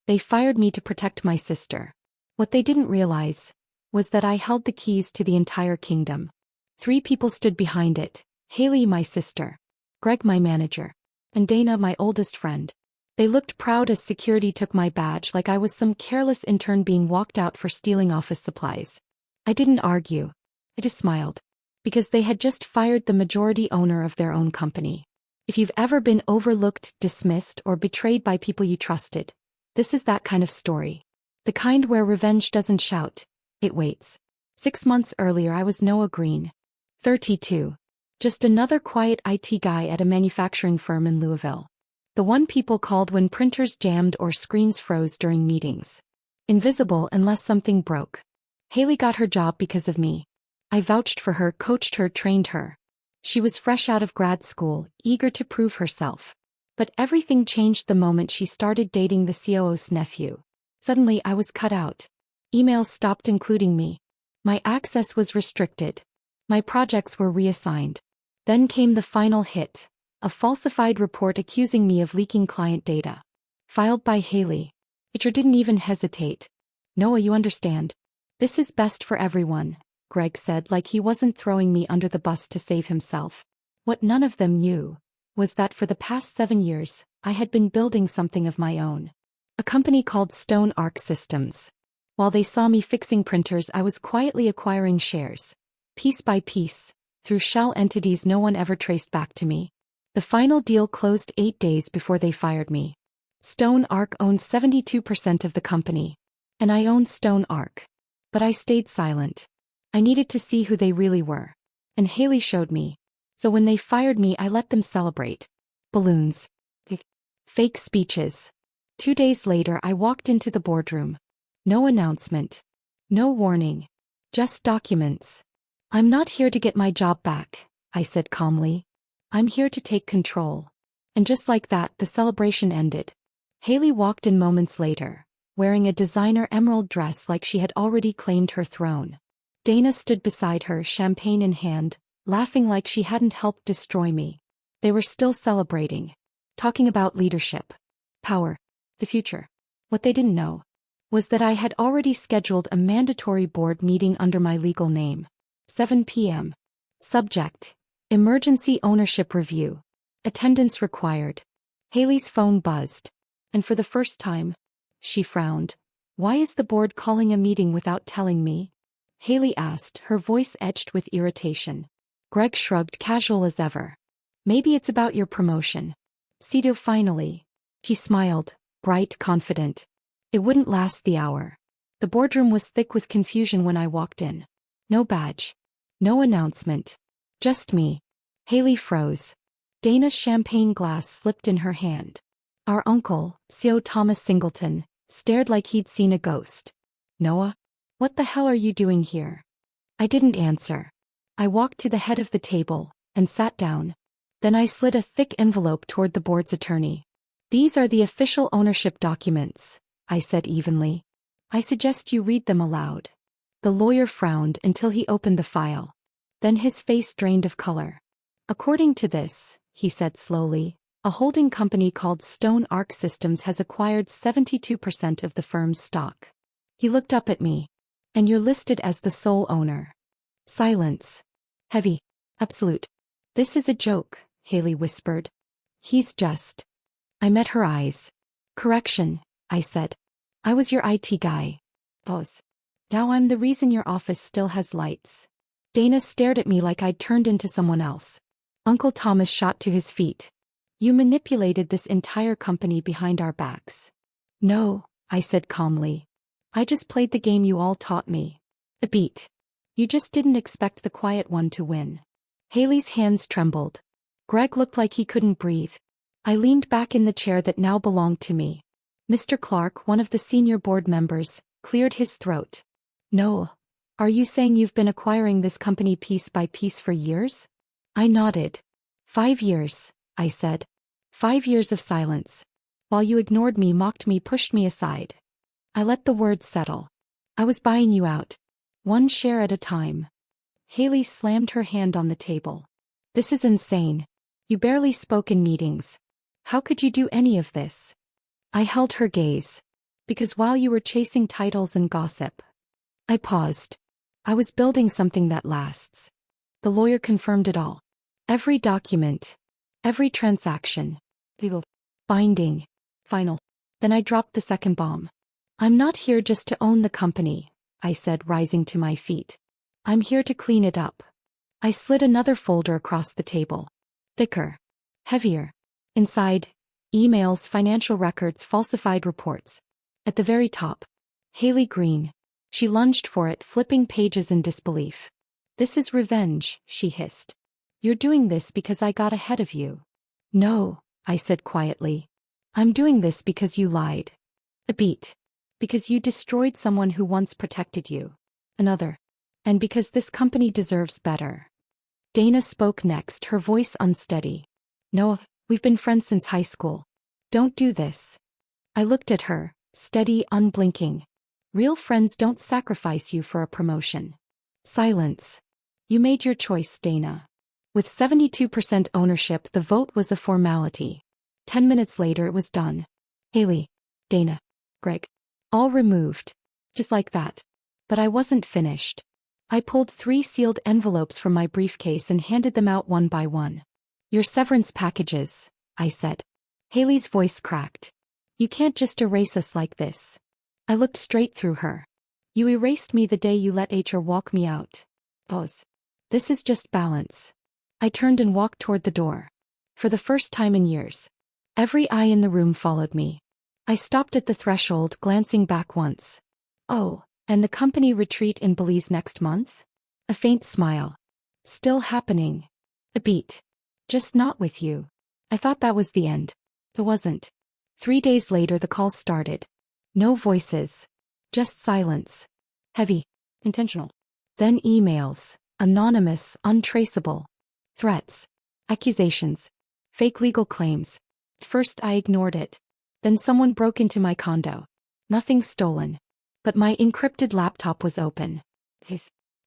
They fired me to protect my sister. What they didn't realize was that I held the keys to the entire kingdom. 3 people stood behind it: Haley, my sister; Greg, my manager; and Dana, my oldest friend. They looked proud as security took my badge like I was some careless intern being walked out for stealing office supplies. I didn't argue. I just smiled. Because they had just fired the majority owner of their own company. If you've ever been overlooked, dismissed, or betrayed by people you trusted, this is that kind of story. The kind where revenge doesn't shout, it waits. 6 months earlier I was Noah Green. 32. Just another quiet IT guy at a manufacturing firm in Louisville. The one people called when printers jammed or screens froze during meetings. Invisible unless something broke. Haley got her job because of me. I vouched for her, coached her, trained her. She was fresh out of grad school, eager to prove herself. But everything changed the moment she started dating the COO's nephew. Suddenly I was cut out. Emails stopped including me. My access was restricted. My projects were reassigned. Then came the final hit. A falsified report accusing me of leaking client data. Filed by Haley. HR didn't even hesitate. Noah, you understand. This is best for everyone, Greg said, like he wasn't throwing me under the bus to save himself. What none of them knew was that for the past 7 years, I had been building something of my own. A company called Stone Arc Systems. While they saw me fixing printers, I was quietly acquiring shares. Piece by piece, through shell entities no one ever traced back to me. The final deal closed 8 days before they fired me. Stone Arc owned 72% of the company. And I owned Stone Arc. But I stayed silent. I needed to see who they really were. And Haley showed me. So when they fired me, I let them celebrate. Balloons. Fake speeches. 2 days later, I walked into the boardroom. No announcement. No warning. Just documents. I'm not here to get my job back, I said calmly. I'm here to take control. And just like that, the celebration ended. Haley walked in moments later, wearing a designer emerald dress like she had already claimed her throne. Dana stood beside her, champagne in hand, laughing like she hadn't helped destroy me. They were still celebrating. Talking about leadership. Power. The future. What they didn't know was that I had already scheduled a mandatory board meeting under my legal name. 7 p.m. Subject: Emergency Ownership Review. Attendance required. Haley's phone buzzed. And for the first time, she frowned. Why is the board calling a meeting without telling me? Haley asked, her voice edged with irritation. Greg shrugged, casual as ever. Maybe it's about your promotion. Cito finally. He smiled, bright, confident. It wouldn't last the hour. The boardroom was thick with confusion when I walked in. No badge. No announcement. Just me. Haley froze. Dana's champagne glass slipped in her hand. Our uncle, CO Thomas Singleton, stared like he'd seen a ghost. Noah? What the hell are you doing here? I didn't answer. I walked to the head of the table and sat down. Then I slid a thick envelope toward the board's attorney. These are the official ownership documents, I said evenly. I suggest you read them aloud. The lawyer frowned until he opened the file. Then his face drained of color. According to this, he said slowly, a holding company called Stone Arc Systems has acquired 72% of the firm's stock. He looked up at me. And you're listed as the sole owner. Silence. Heavy. Absolute. This is a joke, Haley whispered. He's just. I met her eyes. Correction, I said. I was your IT guy. Boss. Now I'm the reason your office still has lights. Dana stared at me like I'd turned into someone else. Uncle Thomas shot to his feet. You manipulated this entire company behind our backs. No, I said calmly. I just played the game you all taught me. A beat. You just didn't expect the quiet one to win. Haley's hands trembled. Greg looked like he couldn't breathe. I leaned back in the chair that now belonged to me. Mr. Clark, one of the senior board members, cleared his throat. No. Are you saying you've been acquiring this company piece by piece for years? I nodded. 5 years, I said. 5 years of silence. While you ignored me, mocked me, pushed me aside. I let the words settle. I was buying you out. 1 share at a time. Haley slammed her hand on the table. This is insane. You barely spoke in meetings. How could you do any of this? I held her gaze. Because while you were chasing titles and gossip. I paused. I was building something that lasts. The lawyer confirmed it all. Every document. Every transaction. Legal. Binding. Final. Then I dropped the second bomb. I'm not here just to own the company, I said, rising to my feet. I'm here to clean it up. I slid another folder across the table. Thicker. Heavier. Inside, emails, financial records, falsified reports. At the very top, Haley Green. She lunged for it, flipping pages in disbelief. This is revenge, she hissed. You're doing this because I got ahead of you. No, I said quietly. I'm doing this because you lied. A beat. Because you destroyed someone who once protected you. Another. And because this company deserves better. Dana spoke next, her voice unsteady. No, we've been friends since high school. Don't do this. I looked at her, steady, unblinking. Real friends don't sacrifice you for a promotion. Silence. You made your choice, Dana. With 72% ownership, the vote was a formality. 10 minutes later it was done. Haley, Dana, Greg. All removed. Just like that. But I wasn't finished. I pulled 3 sealed envelopes from my briefcase and handed them out one by one. Your severance packages, I said. Haley's voice cracked. You can't just erase us like this. I looked straight through her. You erased me the day you let HR walk me out. Pause. This is just balance. I turned and walked toward the door. For the first time in years. Every eye in the room followed me. I stopped at the threshold, glancing back once. Oh, and the company retreat in Belize next month? A faint smile. Still happening. A beat. Just not with you. I thought that was the end. It wasn't. 3 days later the call started. No voices. Just silence. Heavy. Intentional. Then emails. Anonymous, untraceable. Threats. Accusations. Fake legal claims. First I ignored it. Then someone broke into my condo. Nothing stolen. But my encrypted laptop was open.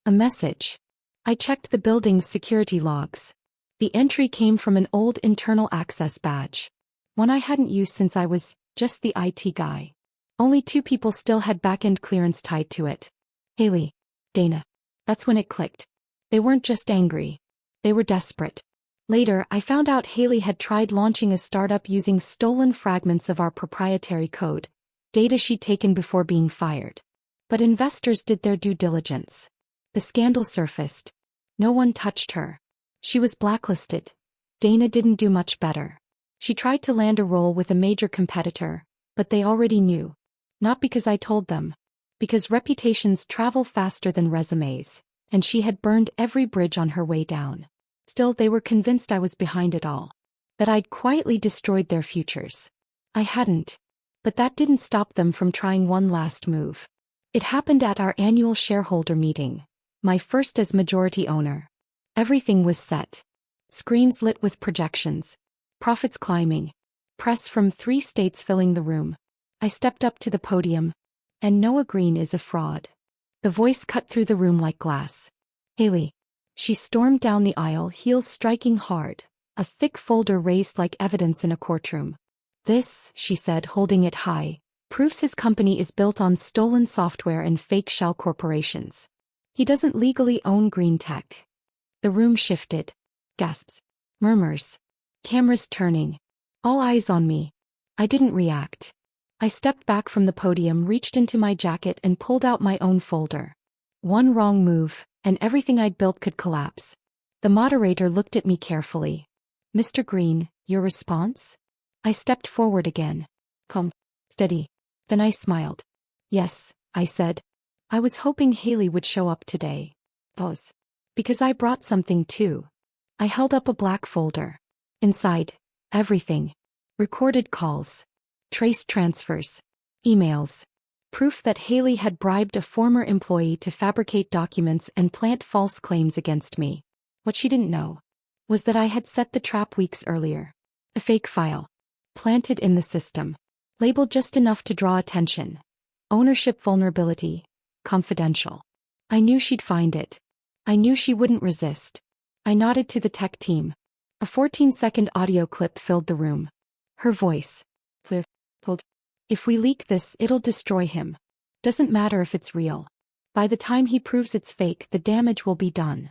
A message. I checked the building's security logs. The entry came from an old internal access badge. One I hadn't used since I was just the IT guy. Only 2 people still had back-end clearance tied to it. Haley. Dana. That's when it clicked. They weren't just angry. They were desperate. Later, I found out Haley had tried launching a startup using stolen fragments of our proprietary code, data she'd taken before being fired. But investors did their due diligence. The scandal surfaced. No one touched her. She was blacklisted. Dana didn't do much better. She tried to land a role with a major competitor, but they already knew. Not because I told them. Because reputations travel faster than resumes, and she had burned every bridge on her way down. Still, they were convinced I was behind it all. That I'd quietly destroyed their futures. I hadn't. But that didn't stop them from trying one last move. It happened at our annual shareholder meeting. My first as majority owner. Everything was set. Screens lit with projections. Profits climbing. Press from 3 states filling the room. I stepped up to the podium. And Noah Green is a fraud. The voice cut through the room like glass. Haley. She stormed down the aisle, heels striking hard. A thick folder raised like evidence in a courtroom. This, she said, holding it high, proves his company is built on stolen software and fake shell corporations. He doesn't legally own green tech. The room shifted. Gasps. Murmurs. Cameras turning. All eyes on me. I didn't react. I stepped back from the podium, reached into my jacket and pulled out my own folder. One wrong move, and everything I'd built could collapse. The moderator looked at me carefully. Mr. Green, your response? I stepped forward again. Calm. Steady. Then I smiled. Yes, I said. I was hoping Haley would show up today. Pause. Because I brought something too. I held up a black folder. Inside, everything. Recorded calls. Traced transfers. Emails. Proof that Haley had bribed a former employee to fabricate documents and plant false claims against me. What she didn't know was that I had set the trap weeks earlier. A fake file. Planted in the system. Labeled just enough to draw attention. Ownership vulnerability. Confidential. I knew she'd find it. I knew she wouldn't resist. I nodded to the tech team. A 14-second audio clip filled the room. Her voice. Clear. Pulled. If we leak this, it'll destroy him. Doesn't matter if it's real. By the time he proves it's fake, the damage will be done.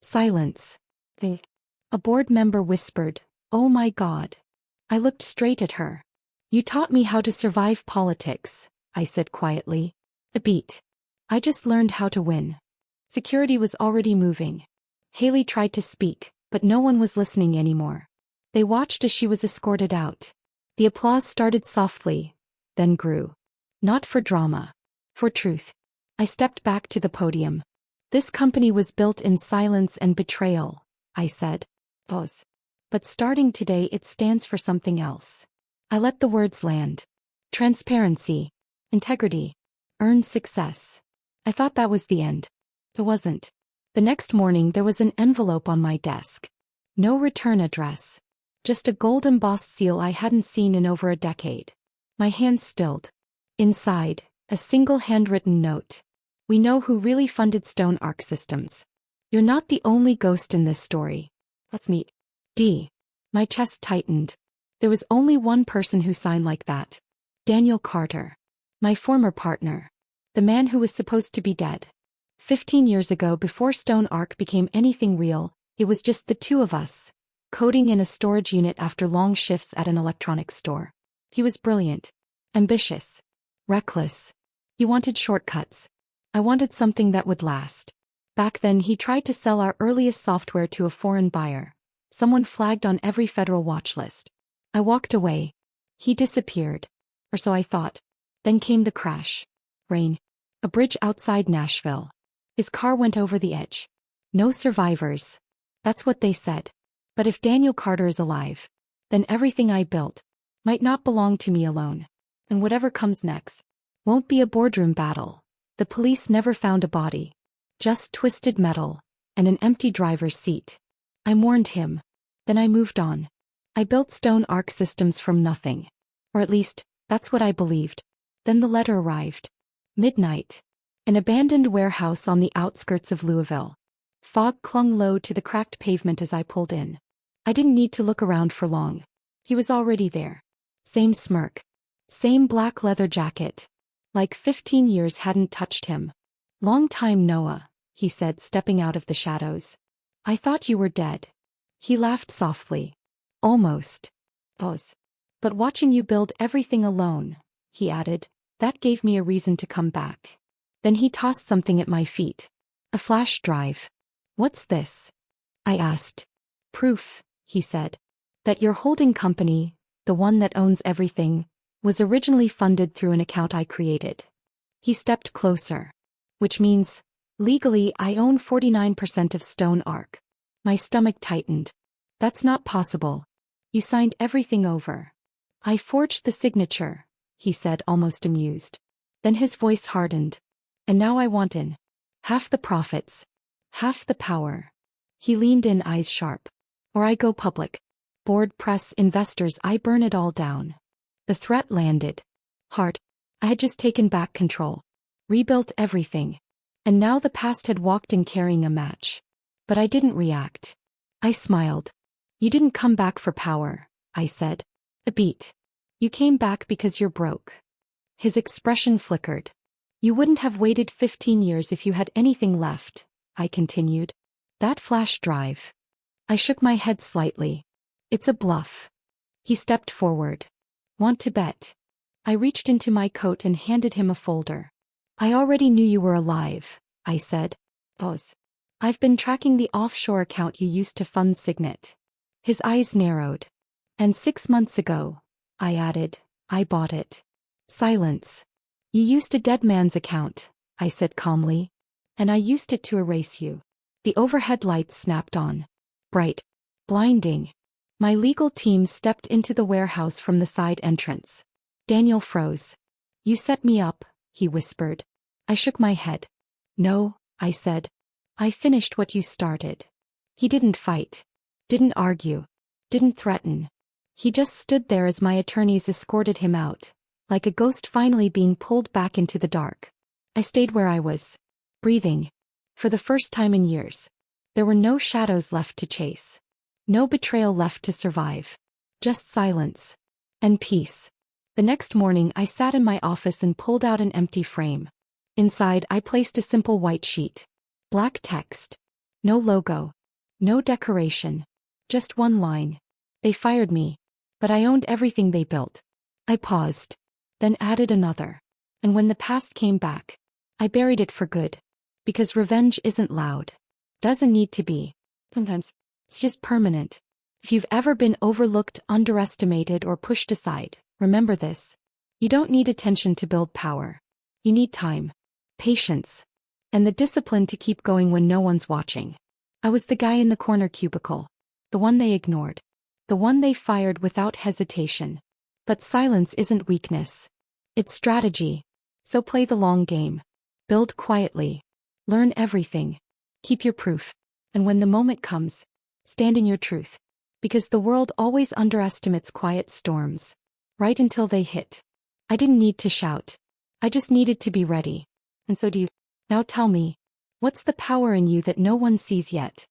Silence. A board member whispered, "Oh my God." I looked straight at her. "You taught me how to survive politics," I said quietly. "A beat. I just learned how to win." Security was already moving. Haley tried to speak, but no one was listening anymore. They watched as she was escorted out. The applause started softly, then grew. Not for drama. For truth. I stepped back to the podium. "This company was built in silence and betrayal," I said. Pause. "But starting today it stands for something else." I let the words land. Transparency. Integrity. Earned success. I thought that was the end. It wasn't. The next morning there was an envelope on my desk. No return address. Just a gold embossed seal I hadn't seen in over a decade. My hands stilled. Inside, a single handwritten note. "We know who really funded Stone Arc Systems. You're not the only ghost in this story. Let's meet." D. My chest tightened. There was only one person who signed like that. Daniel Carter. My former partner. The man who was supposed to be dead. 15 years ago, before Stone Arc became anything real, it was just the two of us, coding in a storage unit after long shifts at an electronics store. He was brilliant. Ambitious. Reckless. He wanted shortcuts. I wanted something that would last. Back then he tried to sell our earliest software to a foreign buyer. Someone flagged on every federal watch list. I walked away. He disappeared. Or so I thought. Then came the crash. Rain. A bridge outside Nashville. His car went over the edge. No survivors. That's what they said. But if Daniel Carter is alive, then everything I built might not belong to me alone. And whatever comes next won't be a boardroom battle. The police never found a body. Just twisted metal and an empty driver's seat. I mourned him. Then I moved on. I built Stone Arc Systems from nothing. Or at least, that's what I believed. Then the letter arrived. Midnight. An abandoned warehouse on the outskirts of Louisville. Fog clung low to the cracked pavement as I pulled in. I didn't need to look around for long. He was already there. Same smirk. Same black leather jacket. Like 15 years hadn't touched him. "Long time, Noah," he said, stepping out of the shadows. "I thought you were dead." He laughed softly. "Almost." Pause. "But watching you build everything alone," he added, "that gave me a reason to come back." Then he tossed something at my feet. A flash drive. "What's this?" I asked. "Proof," he said, "that your holding company, the one that owns everything, was originally funded through an account I created." He stepped closer. "Which means, legally I own 49% of Stone Arc." My stomach tightened. "That's not possible. You signed everything over." "I forged the signature," he said, almost amused. Then his voice hardened. "And now I want in. Half the profits. Half the power." He leaned in, eyes sharp. "Or I go public. Board, press, investors, I burn it all down." The threat landed. Hard. I had just taken back control. Rebuilt everything. And now the past had walked in carrying a match. But I didn't react. I smiled. "You didn't come back for power," I said. "A beat. You came back because you're broke." His expression flickered. "You wouldn't have waited 15 years if you had anything left," I continued. "That flash drive." I shook my head slightly. "It's a bluff." He stepped forward. "Want to bet?" I reached into my coat and handed him a folder. "I already knew you were alive," I said. Pause. "I've been tracking the offshore account you used to fund Signet." His eyes narrowed. "And 6 months ago," I added, "I bought it." Silence. "You used a dead man's account," I said calmly. "And I used it to erase you." The overhead lights snapped on. Bright. Blinding. My legal team stepped into the warehouse from the side entrance. Daniel froze. "You set me up," he whispered. I shook my head. "No," I said. "I finished what you started." He didn't fight. Didn't argue. Didn't threaten. He just stood there as my attorneys escorted him out, like a ghost finally being pulled back into the dark. I stayed where I was, breathing. For the first time in years. There were no shadows left to chase. No betrayal left to survive. Just silence. And peace. The next morning I sat in my office and pulled out an empty frame. Inside I placed a simple white sheet. Black text. No logo. No decoration. Just one line. They fired me. But I owned everything they built. I paused. Then added another. And when the past came back, I buried it for good. Because revenge isn't loud. Doesn't need to be. Sometimes it's just permanent. If you've ever been overlooked, underestimated, or pushed aside, remember this. You don't need attention to build power. You need time, patience, and the discipline to keep going when no one's watching. I was the guy in the corner cubicle. The one they ignored. The one they fired without hesitation. But silence isn't weakness. It's strategy. So play the long game. Build quietly. Learn everything. Keep your proof. And when the moment comes, stand in your truth. Because the world always underestimates quiet storms. Right until they hit. I didn't need to shout. I just needed to be ready. And so do you. Now tell me, what's the power in you that no one sees yet?